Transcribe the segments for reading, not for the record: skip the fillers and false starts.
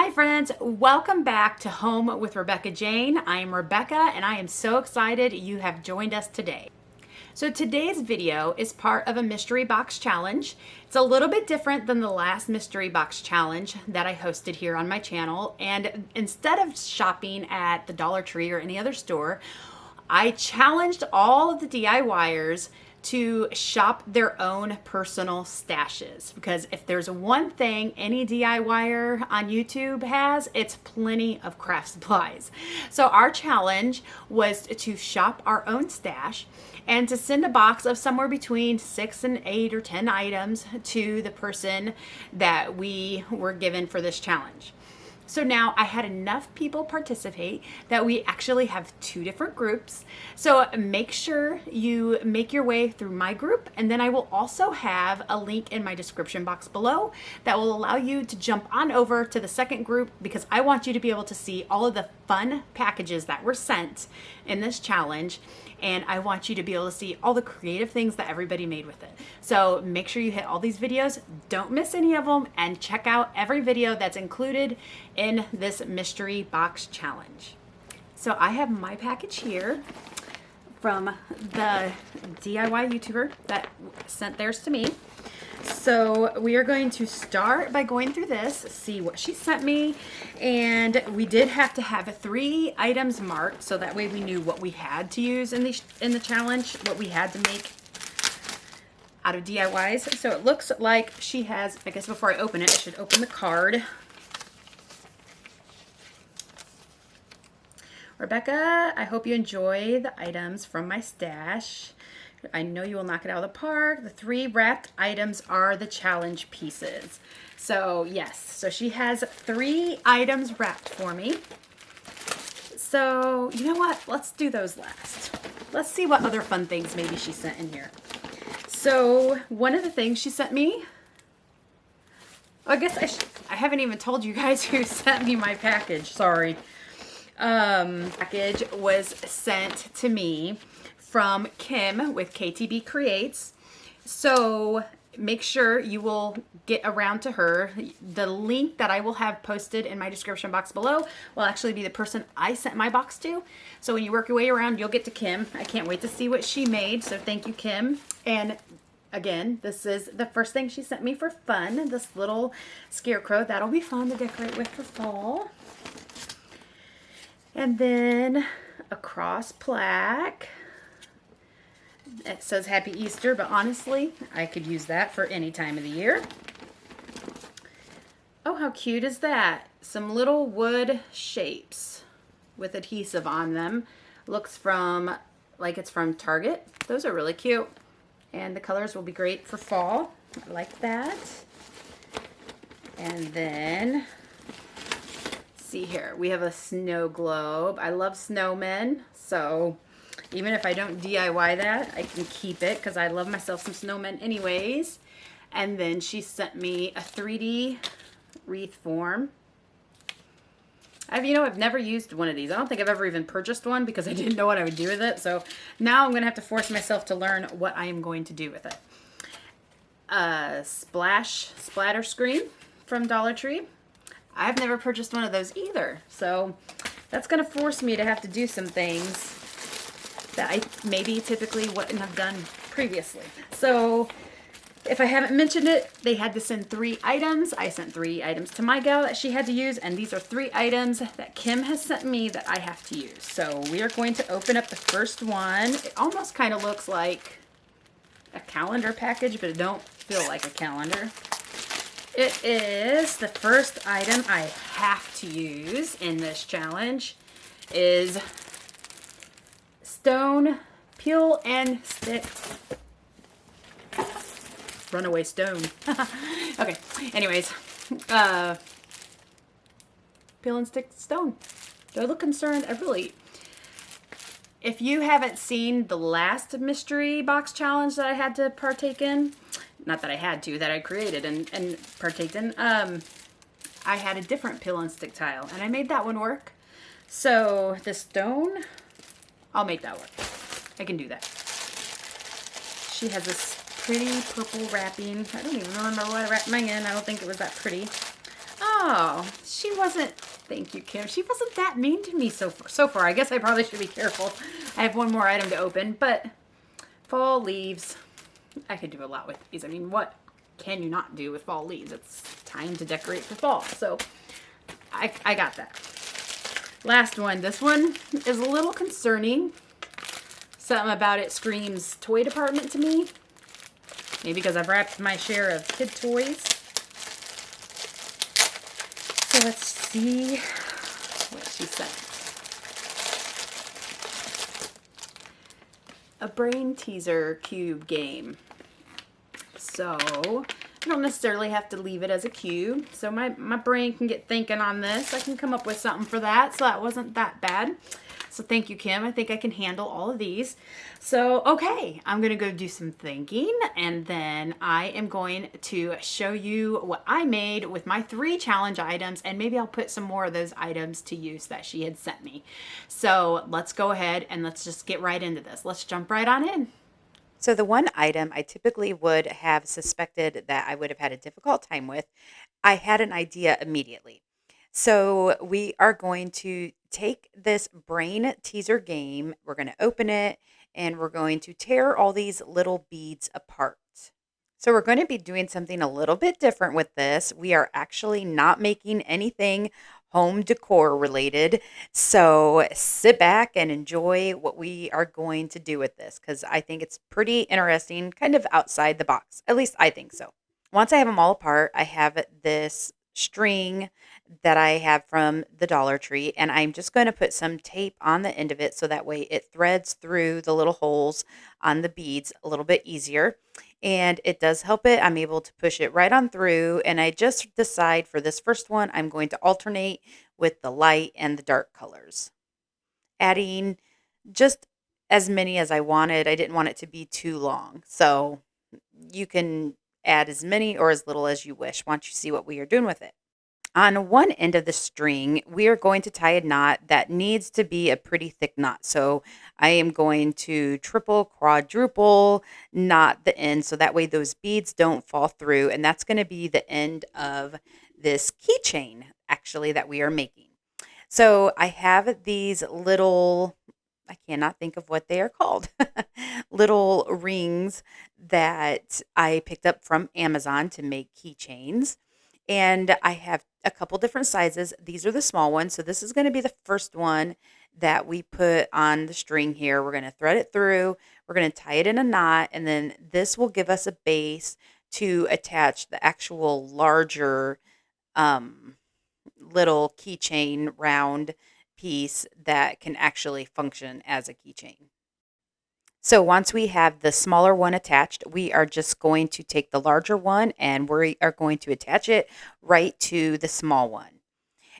Hi friends, welcome back to Home with Rebecca Jane. I am Rebecca and I am so excited you have joined us today. So today's video is part of a mystery box challenge. It's a little bit different than the last mystery box challenge that I hosted here on my channel, and instead of shopping at the Dollar Tree or any other store, I challenged all of the DIYers to shop their own personal stashes, because if there's one thing any DIYer on YouTube has, it's plenty of craft supplies. So our challenge was to shop our own stash and to send a box of somewhere between 6 and 8 or 10 items to the person that we were given for this challenge. So now I had enough people participate that we actually have 2 different groups. So make sure you make your way through my group, and then I will also have a link in my description box below that will allow you to jump on over to the second group, because I want you to be able to see all of the fun packages that were sent in this challenge. And I want you to be able to see all the creative things that everybody made with it. So make sure you hit all these videos, don't miss any of them, and check out every video that's included in this mystery box challenge. So I have my package here from the DIY YouTuber that sent theirs to me. So we are going to start by going through this, see what she sent me, and we did have to have 3 items marked so that way we knew what we had to use in the challenge, what we had to make out of DIYs. So it looks like she has, I guess before I open it, I should open the card. Rebecca, I hope you enjoy the items from my stash. I know you will knock it out of the park. The 3 wrapped items are the challenge pieces. So yes, so she has 3 items wrapped for me. So you know what? Let's do those last. Let's see what other fun things maybe she sent in here. So one of the things she sent me, I guess I haven't even told you guys who sent me my package. Sorry. Package was sent to me from Kim with KTB Creates. So make sure you will get around to her. The link that I will have posted in my description box below will actually be the person I sent my box to. So when you work your way around, you'll get to Kim. I can't wait to see what she made. So thank you, Kim. And again, this is the first thing she sent me for fun. This little scarecrow. That'll be fun to decorate with for fall. And then a cross plaque. It says Happy Easter, but honestly, I could use that for any time of the year. Oh, how cute is that? Some little wood shapes with adhesive on them. Looks like it's from Target. Those are really cute. And the colors will be great for fall. I like that. And then, see here, we have a snow globe. I love snowmen, so even if I don't DIY that, I can keep it because I love myself some snowmen anyways. And then she sent me a 3D wreath form. I've never used one of these. I don't think I've ever even purchased one because I didn't know what I would do with it. So now I'm going to have to force myself to learn what I am going to do with it. A splatter screen from Dollar Tree. I've never purchased one of those either. So that's going to force me to have to do some things that I maybe typically wouldn't have done previously. So if I haven't mentioned it, they had to send 3 items. I sent 3 items to my gal that she had to use, and these are 3 items that Kim has sent me that I have to use. So we are going to open up the first one. It almost kind of looks like a calendar package, but it don't feel like a calendar. It is the first item I have to use in this challenge is Stone Peel and Stick Runaway Stone. Okay, anyways, Peel and Stick Stone. Do I look concerned? If you haven't seen the last mystery box challenge that I had to partake in, not that I had to, that I created and partaked in, I had a different peel and stick tile, and I made that one work. So the stone, I'll make that work. I can do that. She has this pretty purple wrapping. I don't even remember what I wrapped mine in. I don't think it was that pretty. Oh, she wasn't, thank you, Kim. She wasn't that mean to me so far. I guess I probably should be careful. I have one more item to open, but fall leaves. I could do a lot with these. I mean, what can you not do with fall leaves? It's time to decorate for fall. So I got that. Last one. This one is a little concerning. Something about it screams toy department to me. Maybe because I've wrapped my share of kid toys. So let's see what she sent. A brain teaser cube game. So I don't necessarily have to leave it as a cube. So my brain can get thinking on this. I can come up with something for that. So that wasn't that bad. So thank you, Kim. I think I can handle all of these. So, okay, I'm going to go do some thinking, and then I am going to show you what I made with my 3 challenge items, and maybe I'll put some more of those items to use that she had sent me. So let's go ahead and let's just get right into this. Let's jump right on in. So the one item I typically would have suspected that I would have had a difficult time with, I had an idea immediately. So we are going to take this brain teaser game, we're going to open it, and we're going to tear all these little beads apart. So we're going to be doing something a little bit different with this. We are actually not making anything home decor related. So sit back and enjoy what we are going to do with this, because I think it's pretty interesting, kind of outside the box. At least I think so. Once I have them all apart, I have this string that I have from the Dollar Tree, and I'm just going to put some tape on the end of it so that way it threads through the little holes on the beads a little bit easier. And it does help it. I'm able to push it right on through, and I just decide for this first one, I'm going to alternate with the light and the dark colors, adding just as many as I wanted. I didn't want it to be too long, so you can add as many or as little as you wish once you see what we are doing with it. On one end of the string, we are going to tie a knot that needs to be a pretty thick knot. So I am going to triple, quadruple knot the end so that way those beads don't fall through. And that's going to be the end of this keychain, actually, that we are making. So I have these little, I cannot think of what they are called, little rings that I picked up from Amazon to make keychains. And I have a couple different sizes. These are the small ones. So this is going to be the first one that we put on the string here. We're going to thread it through. We're going to tie it in a knot. And then this will give us a base to attach the actual larger little keychain round piece that can actually function as a keychain. So once we have the smaller one attached, we are just going to take the larger one and we are going to attach it right to the small one.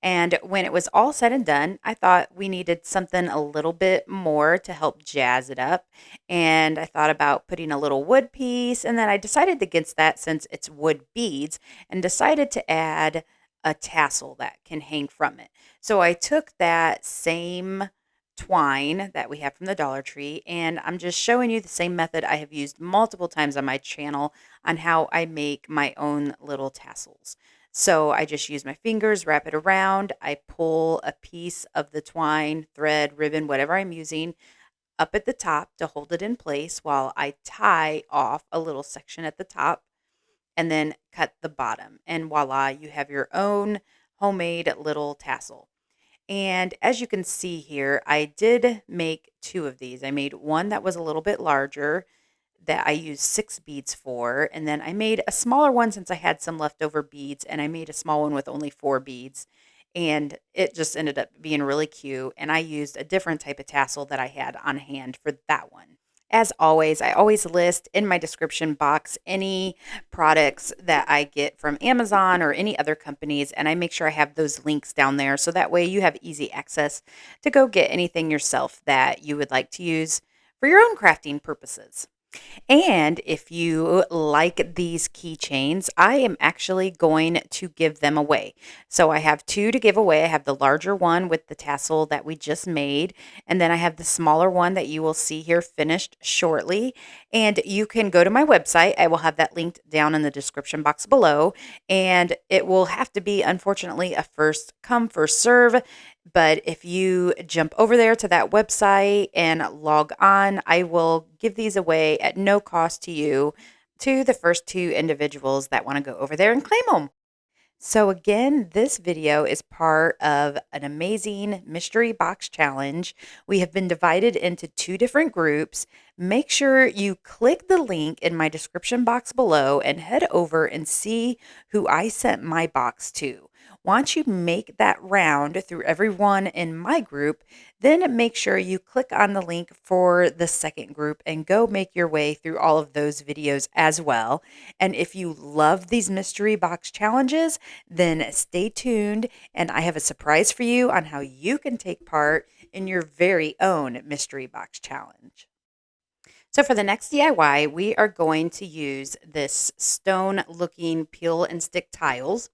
And when it was all said and done, I thought we needed something a little bit more to help jazz it up. And I thought about putting a little wood piece, and then I decided against that since it's wood beads, and decided to add a tassel that can hang from it. So I took that same twine that we have from the Dollar Tree, and I'm just showing you the same method I have used multiple times on my channel on how I make my own little tassels. So I just use my fingers, wrap it around, I pull a piece of the twine, thread, ribbon, whatever I'm using, up at the top to hold it in place while I tie off a little section at the top and then cut the bottom. And voila, you have your own homemade little tassel. And as you can see here, I did make 2 of these. I made one that was a little bit larger that I used 6 beads for. And then I made a smaller one since I had some leftover beads. And I made a small one with only 4 beads. And it just ended up being really cute. And I used a different type of tassel that I had on hand for that one. As always, I always list in my description box any products that I get from Amazon or any other companies, and I make sure I have those links down there so that way you have easy access to go get anything yourself that you would like to use for your own crafting purposes. And if you like these keychains, I am actually going to give them away. So I have two to give away. I have the larger one with the tassel that we just made, and then I have the smaller one that you will see here finished shortly. And you can go to my website. I will have that linked down in the description box below. And it will have to be, unfortunately, a first come, first serve. But if you jump over there to that website and log on, I will give these away at no cost to you to the first two individuals that want to go over there and claim them. So again, this video is part of an amazing mystery box challenge. We have been divided into two different groups. Make sure you click the link in my description box below and head over and see who I sent my box to. Once you make that round through everyone in my group, then make sure you click on the link for the second group and go make your way through all of those videos as well. And if you love these mystery box challenges, then stay tuned, and I have a surprise for you on how you can take part in your very own mystery box challenge. So for the next DIY, we are going to use this stone looking peel and stick tiles.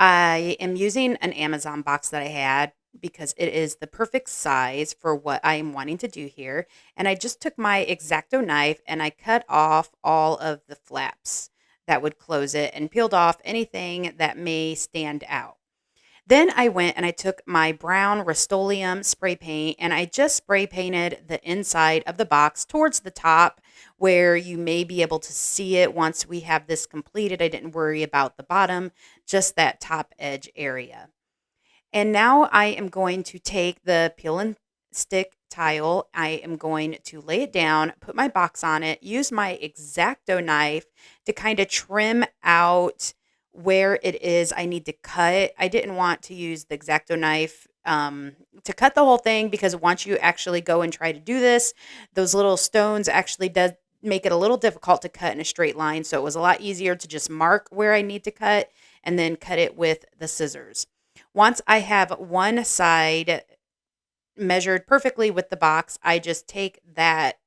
I am using an Amazon box that I had because it is the perfect size for what I am wanting to do here. And I just took my X-Acto knife and I cut off all of the flaps that would close it and peeled off anything that may stand out. Then I went and I took my brown Rust-Oleum spray paint and I just spray painted the inside of the box towards the top where you may be able to see it once we have this completed. I didn't worry about the bottom, just that top edge area. And now I am going to take the peel and stick tile. I am going to lay it down, put my box on it, use my X-Acto knife to kind of trim out where it is I need to cut. I didn't want to use the X-Acto knife to cut the whole thing because once you actually go and try to do this, those little stones actually does make it a little difficult to cut in a straight line. So it was a lot easier to just mark where I need to cut and then cut it with the scissors. Once I have one side measured perfectly with the box, I just take that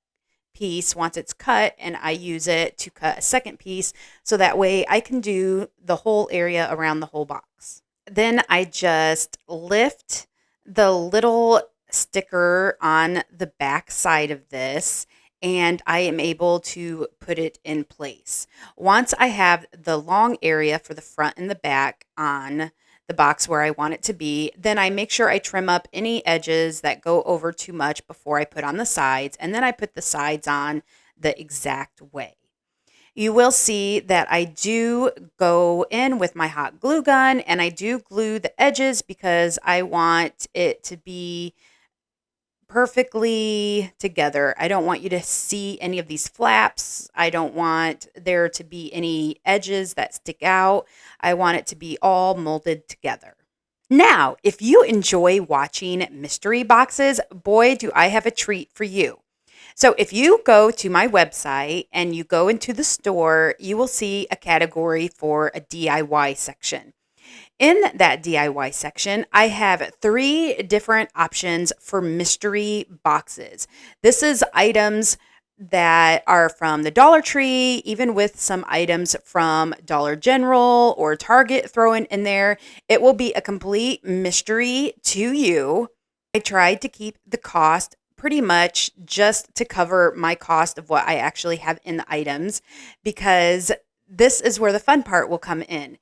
piece once it's cut and I use it to cut a second piece so that way I can do the whole area around the whole box. Then I just lift the little sticker on the back side of this and I am able to put it in place. Once I have the long area for the front and the back on the box where I want it to be, then I make sure I trim up any edges that go over too much before I put on the sides, and then I put the sides on the exact way. You will see that I do go in with my hot glue gun and I do glue the edges because I want it to be perfectly together. I don't want you to see any of these flaps. I don't want there to be any edges that stick out. I want it to be all molded together. Now, if you enjoy watching mystery boxes, boy, do I have a treat for you. So if you go to my website and you go into the store, you will see a category for a DIY section. In that DIY section, I have 3 different options for mystery boxes. This is items that are from the Dollar Tree, even with some items from Dollar General or Target thrown in there. It will be a complete mystery to you. I tried to keep the cost pretty much just to cover my cost of what I actually have in the items because this is where the fun part will come in.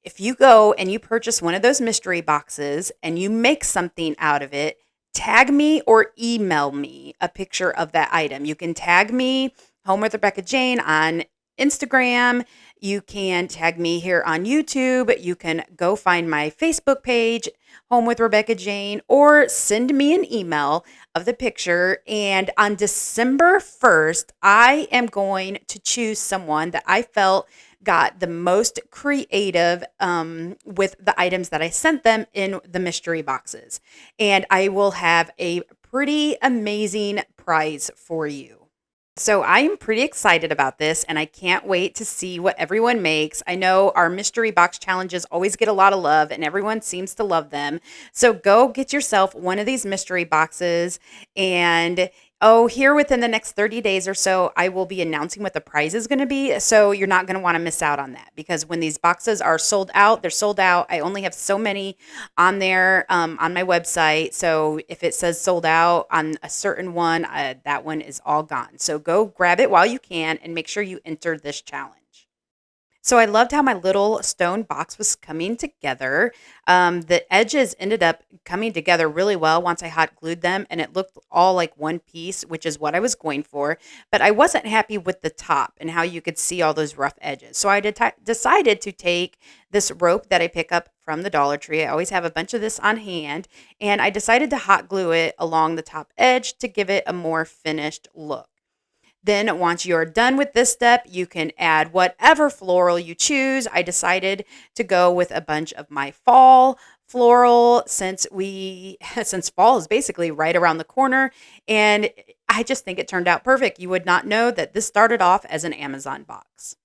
If you go and you purchase one of those mystery boxes and you make something out of it, tag me or email me a picture of that item. You can tag me, Home with Rebecca Jane, on Instagram. You can tag me here on YouTube. You can go find my Facebook page, Home with Rebecca Jane, or send me an email of the picture. And on December 1st, I am going to choose someone that I felt got the most creative with the items that I sent them in the mystery boxes. And I will have a pretty amazing prize for you. So I'm pretty excited about this and I can't wait to see what everyone makes. I know our mystery box challenges always get a lot of love and everyone seems to love them. So go get yourself one of these mystery boxes and Oh, here within the next 30 days or so, I will be announcing what the prize is going to be. So you're not going to want to miss out on that because when these boxes are sold out, they're sold out. I only have so many on there on my website. So if it says sold out on a certain one, that one is all gone. So go grab it while you can and make sure you enter this challenge. So I loved how my little stone box was coming together. The edges ended up coming together really well once I hot glued them, and it looked all like one piece, which is what I was going for. But I wasn't happy with the top and how you could see all those rough edges. So I decided to take this rope that I pick up from the Dollar Tree. I always have a bunch of this on hand, and I decided to hot glue it along the top edge to give it a more finished look. Then once you're done with this step, you can add whatever floral you choose. I decided to go with a bunch of my fall floral since since fall is basically right around the corner, and I just think it turned out perfect. You would not know that this started off as an Amazon box.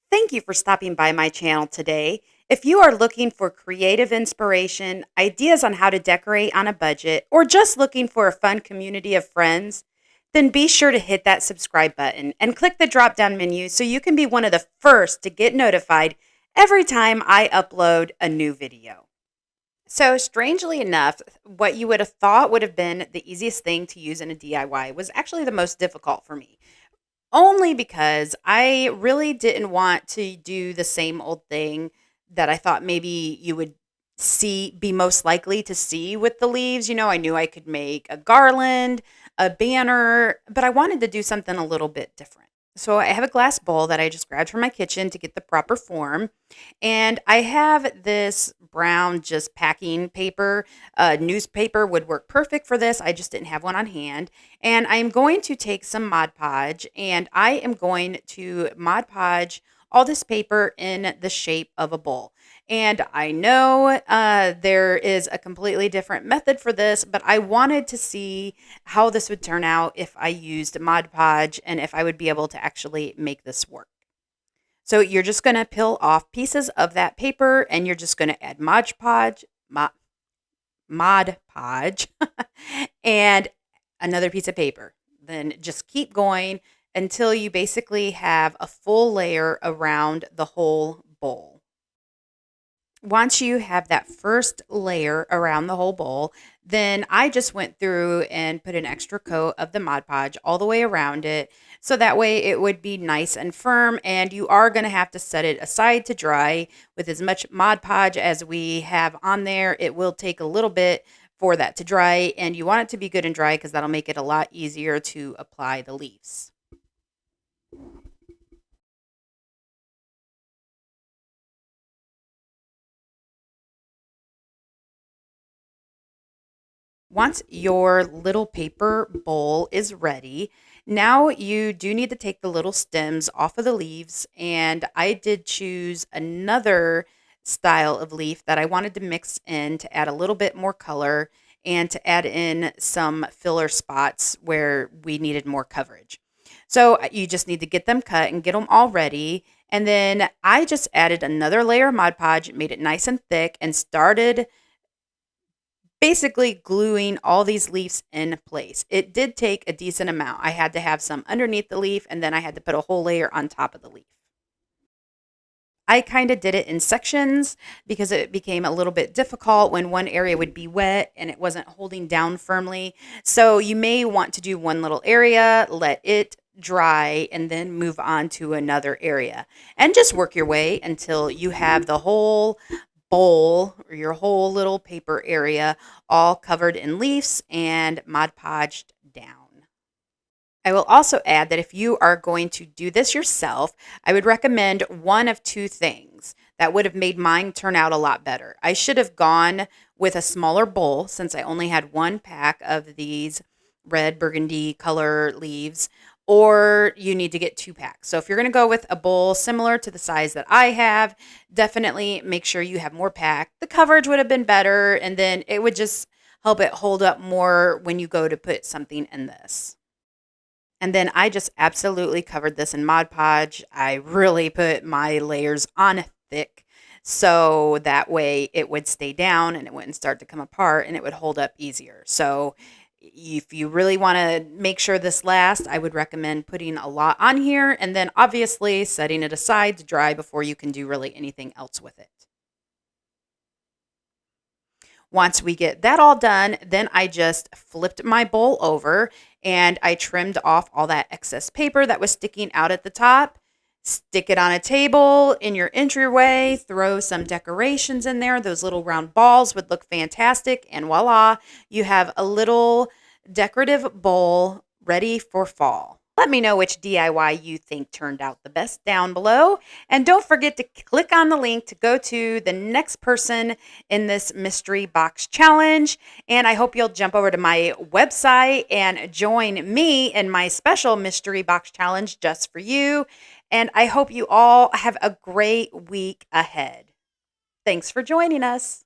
Thank you for stopping by my channel today. If you are looking for creative inspiration, ideas on how to decorate on a budget, or just looking for a fun community of friends, then be sure to hit that subscribe button and click the drop down menu so you can be one of the first to get notified every time I upload a new video. So, strangely enough, what you would have thought would have been the easiest thing to use in a DIY was actually the most difficult for me. Only because I really didn't want to do the same old thing that I thought maybe you would be most likely to see with the leaves. I knew I could make a garland, a banner, but I wanted to do something a little bit different. So I have a glass bowl that I just grabbed from my kitchen to get the proper form. And I have this brown just packing paper. Newspaper would work perfect for this. I just didn't have one on hand. And I'm going to take some Mod Podge and I am going to Mod Podge all this paper in the shape of a bowl. And I know there is a completely different method for this, but I wanted to see how this would turn out if I used Mod Podge and if I would be able to actually make this work. So you're just going to peel off pieces of that paper and you're just going to add Mod Podge and another piece of paper. Then just keep going until you basically have a full layer around the whole bowl. Once you have that first layer around the whole bowl, then I just went through and put an extra coat of the Mod Podge all the way around it. So that way it would be nice and firm, and you are going to have to set it aside to dry. With as much Mod Podge as we have on there, it will take a little bit for that to dry, and you want it to be good and dry because that'll make it a lot easier to apply the leaves. Once your little paper bowl is ready, now you do need to take the little stems off of the leaves. And I did choose another style of leaf that I wanted to mix in to add a little bit more color and to add in some filler spots where we needed more coverage. So you just need to get them cut and get them all ready. And then I just added another layer of Mod Podge, made it nice and thick, and started basically gluing all these leaves in place. It did take a decent amount. I had to have some underneath the leaf, and then I had to put a whole layer on top of the leaf. I kind of did it in sections because it became a little bit difficult when one area would be wet and it wasn't holding down firmly. So you may want to do one little area, let it dry, and then move on to another area. And just work your way until you have the whole bowl or your whole little paper area all covered in leaves and Mod Podged down. I will also add that if you are going to do this yourself, I would recommend one of two things that would have made mine turn out a lot better. I should have gone with a smaller bowl since I only had one pack of these red burgundy color leaves, or you need to get two packs. So if you're going to go with a bowl similar to the size that I have, definitely make sure you have more pack. The coverage would have been better, and then it would just help it hold up more when you go to put something in this. And then I just absolutely covered this in Mod Podge. I really put my layers on thick so that way it would stay down and it wouldn't start to come apart and it would hold up easier. So if you really want to make sure this lasts, I would recommend putting a lot on here and then obviously setting it aside to dry before you can do really anything else with it. Once we get that all done, then I just flipped my bowl over and I trimmed off all that excess paper that was sticking out at the top. Stick it on a table in your entryway, throw some decorations in there. Those little round balls would look fantastic, and voila, you have a little decorative bowl ready for fall. Let me know which DIY you think turned out the best down below. And don't forget to click on the link to go to the next person in this mystery box challenge. And I hope you'll jump over to my website and join me in my special mystery box challenge just for you. And I hope you all have a great week ahead. Thanks for joining us.